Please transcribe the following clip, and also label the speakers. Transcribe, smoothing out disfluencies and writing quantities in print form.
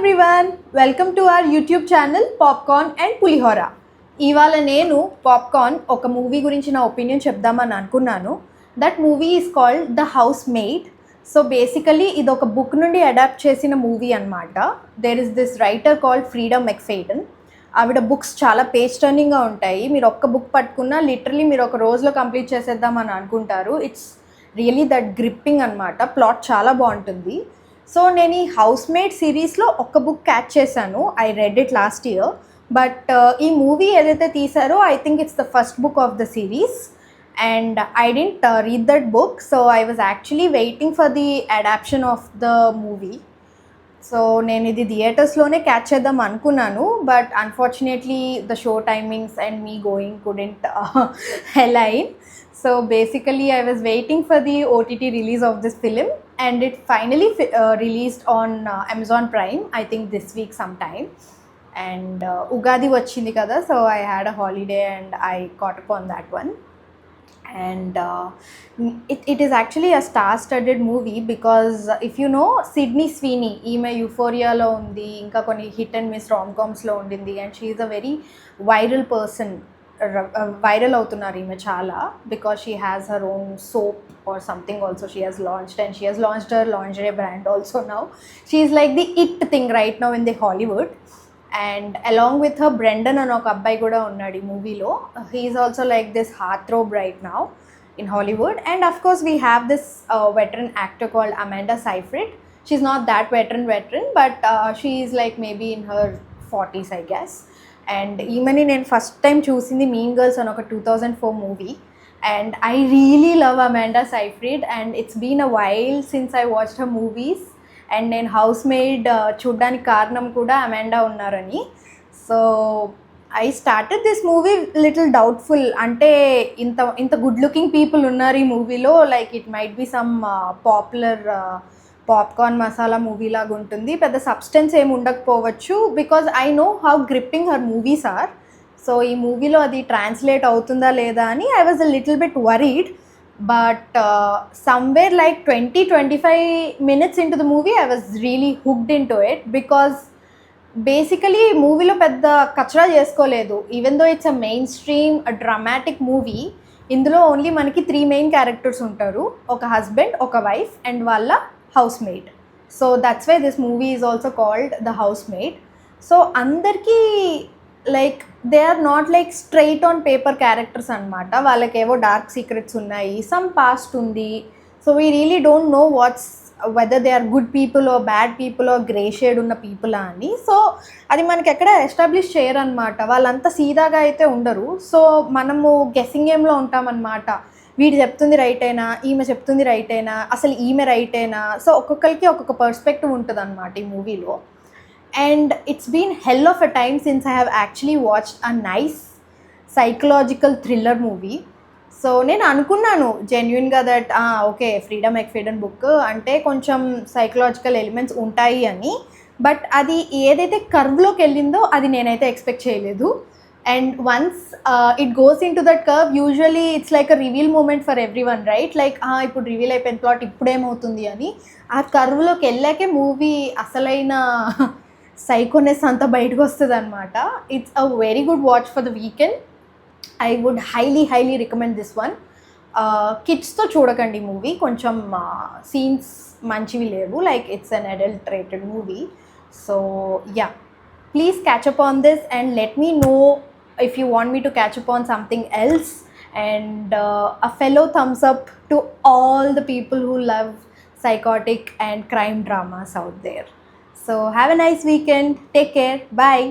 Speaker 1: Everyone, welcome to our YouTube channel popcorn and pulihora. ఇవాళ నేను popcorn ఒక మూవీ గురించి నా ఒపీనియన్ చెప్దామని అనుకున్నాను. That movie is called the housemaid. So basically ఇది ఒక బుక్ నుండి అడాప్ట్ చేసిన మూవీ అనమాట. There is this writer called Freida McFadden. ఆవిడ బుక్స్ చాలా పేజ్ టర్నింగ్గా ఉంటాయి. మీరు ఒక్క బుక్ పట్టుకున్నా లిటరలీ మీరు ఒక రోజులో కంప్లీట్ చేసేద్దామని అనుకుంటారు. ఇట్స్ రియలీ దట్ గ్రిప్పింగ్ అనమాట. ప్లాట్ చాలా బాగుంటుంది. సో నేను ఈ హౌస్ మేడ్ సిరీస్లో ఒక బుక్ క్యాచ్ చేశాను. I read it last year. But ఈ మూవీ ఏదైతే తీసారో I think it's the first book of the series and I didn't read that book. So I was actually waiting for the adaption of the movie. So నేను ఇది థియేటర్స్లోనే catch చేద్దాం అనుకున్నాను. But unfortunately the show timings and me going couldn't align. So basically I was waiting for the OTT release of this film and it finally released on Amazon Prime, I think this week sometime. And Ugadi vachindi kada, so I had a holiday and I caught up on that one. And it is actually a star-studded movie because if you know Sydney Sweeney, ఈమె యూఫోరియాలో ఉంది, ఇంకా కొన్ని hit and miss రామ్కామ్స్లో ఉండింది and she is a very viral person. Viral అవుతున్నారు ఈమె చాలా because she has her own soap or something also she has launched and she has launched her lingerie brand also now. She is like the it thing right now in the Hollywood. And along with her Brandon అని ఒక అబ్బాయి కూడా ఉన్నాడు ఈ మూవీలో. He is also like this heartthrob right now in Hollywood. And of course we have this veteran actor called Amanda Seyfried. She's not that veteran but she is like maybe in her 40s I guess. And even నేను first time చూసింది Mean Girls అని ఒక 2004 movie and I really love Amanda Seyfried and it's been a while since I watched her movies. And నేను housemaid చూడ్డానికి కారణం కూడా Amanda ఉన్నారని. So I started this movie little doubtful. అంటే ఇంత గుడ్ లుకింగ్ పీపుల్ ఉన్నారు ఈ మూవీలో, like it might be some popular popcorn masala movie లాగా ఉంటుంది, పెద్ద సబ్స్టెన్స్ ఏమి ఉండకపోవచ్చు because I know how gripping her movies are. So ఈ మూవీలో అది ట్రాన్స్లేట్ అవుతుందా లేదా అని I was a little bit worried. But somewhere like 20-25 minutes into the movie I was really hooked into it because basically మూవీలో పెద్ద కచరా చేసుకోలేదు. Even though it's a mainstream dramatic movie, ఇందులో ఓన్లీ మనకి 3 main characters ఉంటారు, ఒక husband, ఒక wife and వాళ్ళ housemaid. So that's why this movie is also called the housemaid. So అందరికీ like they are not like straight on paper characters అనమాట. వాళ్ళకేవో dark secrets ఉన్నాయి, some past ఉంది. So we really don't know what's whether they are good people ఓ bad people ఓ grey shade ఉన్న people అని. So అది మనకి ఎక్కడ ఎస్టాబ్లిష్ చేయరనమాట. వాళ్ళంతా సీదాగా అయితే ఉండరు. సో మనము గెస్సింగ్ గేమ్లో ఉంటామన్నమాట. వీడు చెప్తుంది రైట్ అయినా, ఈమె చెప్తుంది రైట్ అయినా, అసలు ఈమె రైట్ అయినా. సో ఒక్కొక్కరికి ఒక్కొక్క పర్స్పెక్టివ్ ఉంటుంది అనమాట ఈ మూవీలో. And it's been hell of a time since I have actually watched a nice psychological thriller movie. So నేను అనుకున్నాను జెన్యున్గా that okay Freida McFadden book అంటే కొంచెం సైకలాజికల్ ఎలిమెంట్స్ ఉంటాయి అని. బట్ అది ఏదైతే కర్వ్లోకి వెళ్ళిందో అది నేనైతే ఎక్స్పెక్ట్ చేయలేదు. And once it goes into that curve usually it's like a reveal moment for everyone right, like ఇప్పుడు రివీల్ అయిపోయిన ప్లాట్ ఇప్పుడేమవుతుంది అని. ఆ కర్వ్లోకి వెళ్ళాకే మూవీ అసలైన సైకోనెస్ అంతా బయటకు వస్తుంది అనమాట. It's a very good watch for the weekend. I would highly recommend this one. కిడ్స్తో చూడకండి మూవీ, కొంచెం సీన్స్ మంచివి లేవు, like it's an adulterated movie. So yeah, please catch up on this and let me know if you want me to catch up on something else. And a fellow thumbs up to all the people who love psychotic and crime dramas out there. So have a nice weekend. Take care. Bye.